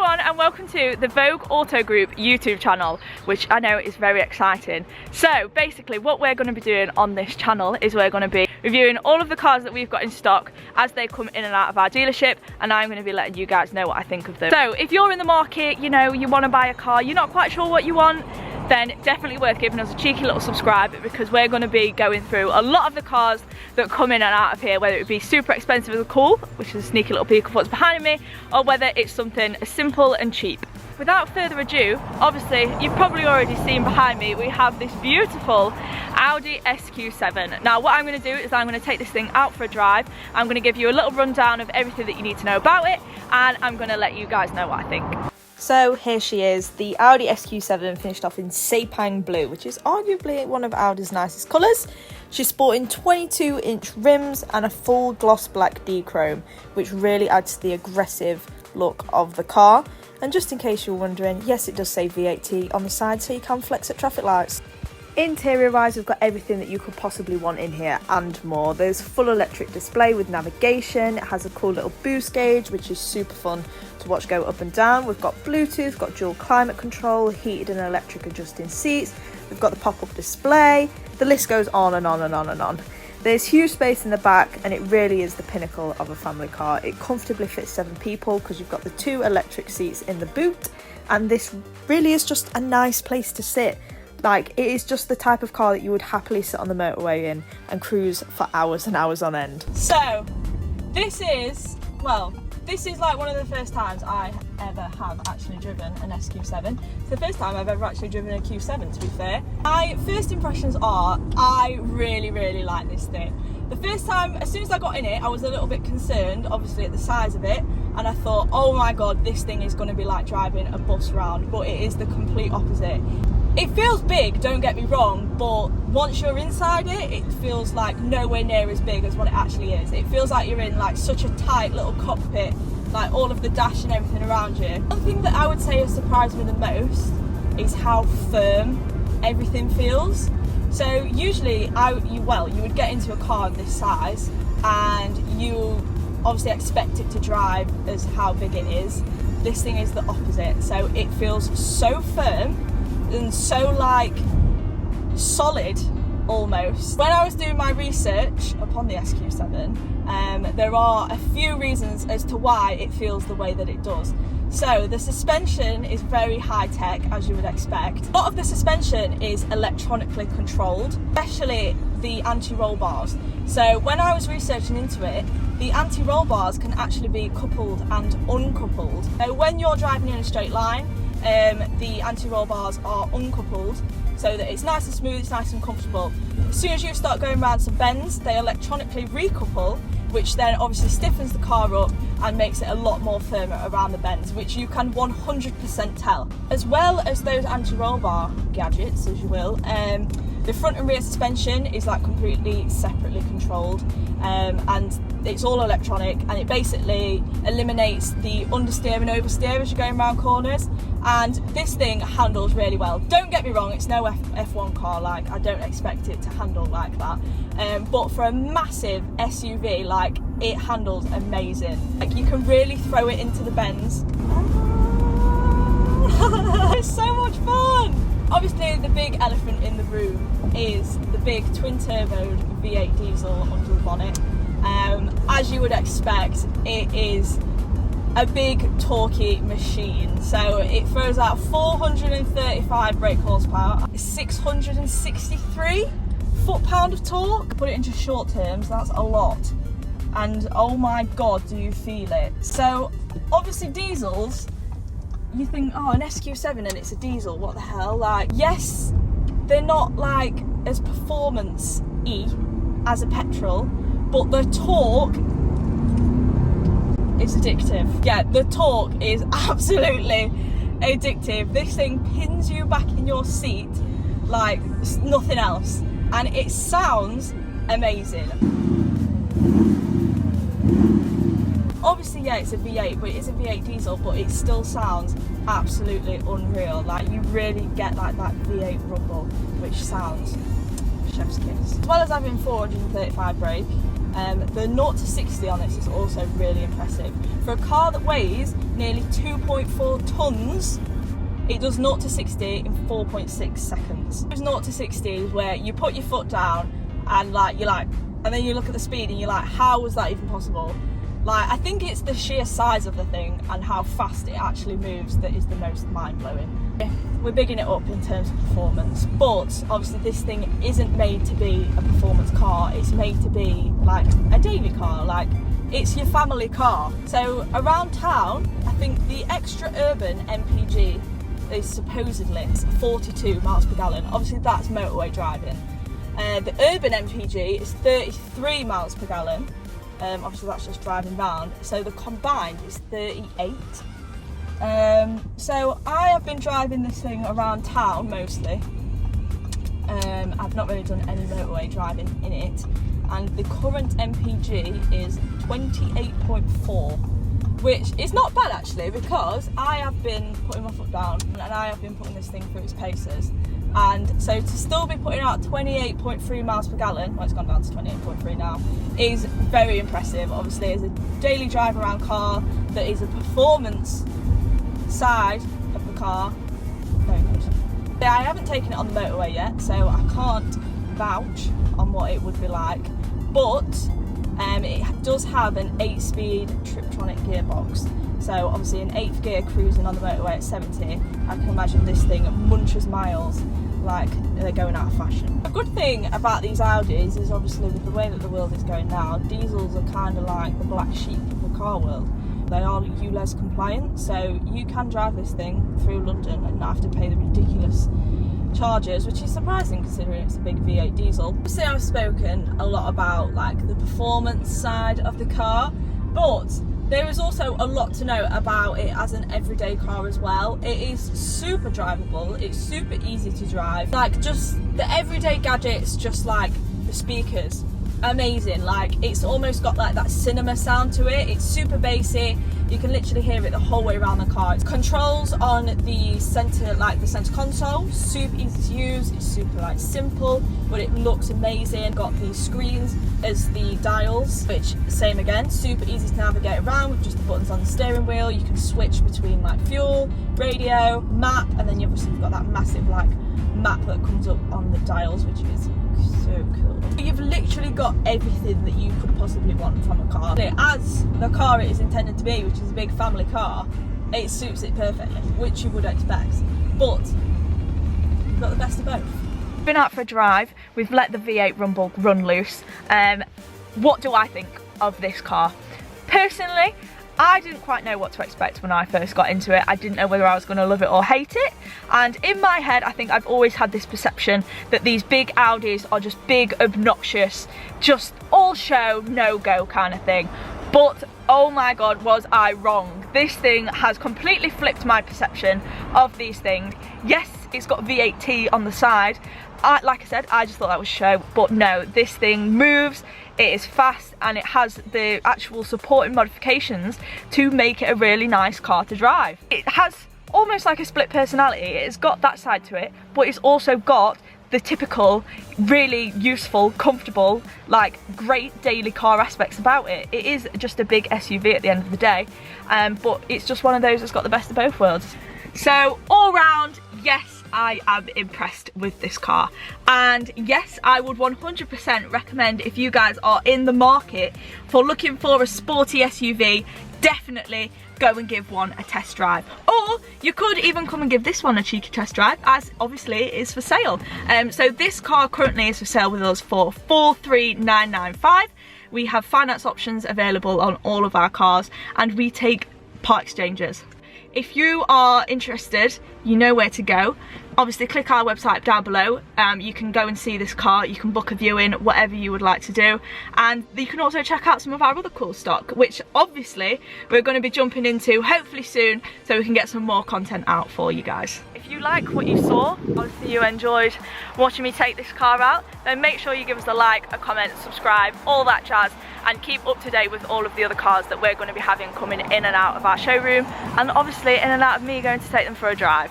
everyone and welcome to the Vogue Auto Group YouTube channel, which I know is very exciting. So basically what we're going to be doing on this channel is we're going to be reviewing all of the cars that we've got in stock as they come in and out of our dealership, and I'm going to be letting you guys know what I think of them. So if you're in the market, you know, you want to buy a car, you're not quite sure what you want, then definitely worth giving us a cheeky little subscribe, because we're going to be going through a lot of the cars that come in and out of here, whether it be super expensive and cool, which is a sneaky little peek of what's behind me, or whether it's something simple and cheap. Without further ado, obviously you've probably already seen behind me, we have this beautiful Audi SQ7. Now what I'm going to do is I'm going to take this thing out for a drive. I'm going to give you a little rundown of everything that you need to know about it, and I'm going to let you guys know what I think. So here she is, the Audi SQ7 finished off in Sepang Blue, which is arguably one of Audi's nicest colours. She's sporting 22-inch rims and a full gloss black D-chrome, which really adds to the aggressive look of the car. And just in case you're wondering, yes, it does say V8T on the side, so you can flex at traffic lights. Interior wise, we've got everything that you could possibly want in here and more. There's full electric display with navigation. It has a cool little boost gauge, which is super fun to watch go up and down. We've got Bluetooth, got dual climate control, heated and electric adjusting seats. We've got the pop-up display. The list goes on and on and on and on. There's huge space in the back, and it really is the pinnacle of a family car. It comfortably fits 7 people because you've got the 2 electric seats in the boot, and this really is just a nice place to sit. Like, it is just the type of car that you would happily sit on the motorway in and cruise for hours and hours on end. So, this is like one of the first times I ever have actually driven an SQ7. It's the first time I've ever actually driven a Q7, to be fair. My first impressions are, I really like this thing. The first time, as soon as I got in it, I was a little bit concerned, obviously at the size of it, and I thought, oh my god, this thing is going to be like driving a bus round, but it is the complete opposite. It feels big, don't get me wrong, but once you're inside it, it feels like nowhere near as big as what it actually is. It feels like you're in like such a tight little cockpit, like all of the dash and everything around you. One thing that I would say has surprised me the most is how firm everything feels. So usually you would get into a car of this size and you obviously expect it to drive as how big it is. This thing is the opposite, so it feels so firm and so like solid almost. When I was doing my research upon the SQ7, there are a few reasons as to why it feels the way that it does. So the suspension is very high tech, as you would expect. A lot of the suspension is electronically controlled, especially the anti-roll bars. So when I was researching into it, the anti-roll bars can actually be coupled and uncoupled. So when you're driving in a straight line, the anti-roll bars are uncoupled, so that it's nice and smooth, it's nice and comfortable. As soon as you start going around some bends, they electronically recouple, which then obviously stiffens the car up and makes it a lot more firmer around the bends, which you can 100% tell. As well as those anti-roll bar gadgets, as you will, the front and rear suspension is like completely separately controlled, and it's all electronic, and it basically eliminates the understeer and oversteer as you're going around corners, and this thing handles really well. Don't get me wrong, it's no F1 car, like I don't expect it to handle like that, but for a massive SUV, like it handles amazing. Like you can really throw it into the bends. It's so much fun! Obviously the big elephant in the room is the big twin-turbo V8 diesel under the bonnet. As you would expect, it is a big torquey machine. So it throws out 435 brake horsepower, 663 foot-pound of torque. Put it into short terms, that's a lot. And oh my god, do you feel it. So obviously diesels, you think, oh, an SQ7 and it's a diesel, what the hell? Like, yes, they're not like as performance-y as a petrol, but the torque is addictive. Yeah, the torque is absolutely addictive. This thing pins you back in your seat like nothing else, and it sounds amazing. Obviously, yeah, it's a V8, but it is a V8 diesel, but it still sounds absolutely unreal. Like, you really get like that V8 rumble, which sounds chef's kiss. As well as having 435 brake, The 0 to 60 on this is also really impressive. For a car that weighs nearly 2.4 tonnes, it does 0 to 60 in 4.6 seconds. There's 0 to 60 is where you put your foot down and and then you look at the speed and you're like, how was that even possible? Like, I think it's the sheer size of the thing and how fast it actually moves that is the most mind-blowing. We're bigging it up in terms of performance, but obviously this thing isn't made to be a performance car. It's made to be like a daily car, like it's your family car. So around town, I think the extra urban MPG is supposedly 42 miles per gallon. Obviously that's motorway driving. The urban MPG is 33 miles per gallon. Obviously that's just driving round. So the combined is 38. So I have been driving this thing around town mostly. I've not really done any motorway driving in it. And the current MPG is 28.4, which is not bad actually, because I have been putting my foot down and I have been putting this thing through its paces. And so to still be putting out 28.3 miles per gallon, well it's gone down to 28.3 now, is very impressive. Obviously as a daily drive around car that is a performance side of the car, very good. Yeah, I haven't taken it on the motorway yet, so I can't vouch on what it would be like, but it does have an 8-speed Triptronic gearbox. So obviously in 8th gear cruising on the motorway at 70, I can imagine this thing munches miles like they're going out of fashion. A good thing about these Audis is obviously with the way that the world is going now, diesels are kind of like the black sheep of the car world. They are ULEZ compliant, so you can drive this thing through London and not have to pay the ridiculous charges, which is surprising considering it's a big V8 diesel. Obviously I've spoken a lot about like the performance side of the car, but there is also a lot to know about it as an everyday car as well. It is super drivable, it's super easy to drive. Like just the everyday gadgets, just like the speakers, amazing. Like it's almost got like that cinema sound to it. It's super bassy. You can literally hear it the whole way around the car. It's controls on the center, like the center console, super easy to use. It's super like simple, but it looks amazing. Got these screens as the dials, which same again, super easy to navigate around with just the buttons on the steering wheel. You can switch between like fuel, radio, map, and then you've got that massive like map that comes up on the dials, which is so cool. You've literally got everything that you could possibly want from a car. As the car it is intended to be, which is a big family car, it suits it perfectly, which you would expect. But you've got the best of both. We've been out for a drive, we've let the V8 rumble run loose. What do I think of this car? Personally, I didn't quite know what to expect when I first got into it. I didn't know whether I was going to love it or hate it. And in my head, I think I've always had this perception that these big Audis are just big, obnoxious, just all show, no go kind of thing. But oh my god, was I wrong. This thing has completely flipped my perception of these things. Yes, it's got V8T on the side. Like I said, I just thought that was show, but no, this thing moves, it is fast, and it has the actual supporting modifications to make it a really nice car to drive. It has almost like a split personality. It's got that side to it, but it's also got the typical, really useful, comfortable, like great daily car aspects about it. It is just a big SUV at the end of the day, but it's just one of those that's got the best of both worlds. So all round, yes, I am impressed with this car, and yes, I would 100% recommend, if you guys are in the market for looking for a sporty SUV, definitely go and give one a test drive. Or you could even come and give this one a cheeky test drive, as obviously it is for sale. So this car currently is for sale with us for $43,995. We have finance options available on all of our cars, and we take part exchanges. If you are interested, you know where to go. Obviously click our website down below. You can go and see this car, you can book a viewing, whatever you would like to do. And you can also check out some of our other cool stock, which obviously we're going to be jumping into hopefully soon, so we can get some more content out for you guys. If you like what you saw, obviously you enjoyed watching me take this car out, then make sure you give us a like, a comment, subscribe, all that jazz, and keep up to date with all of the other cars that we're going to be having coming in and out of our showroom, and obviously in and out of me going to take them for a drive.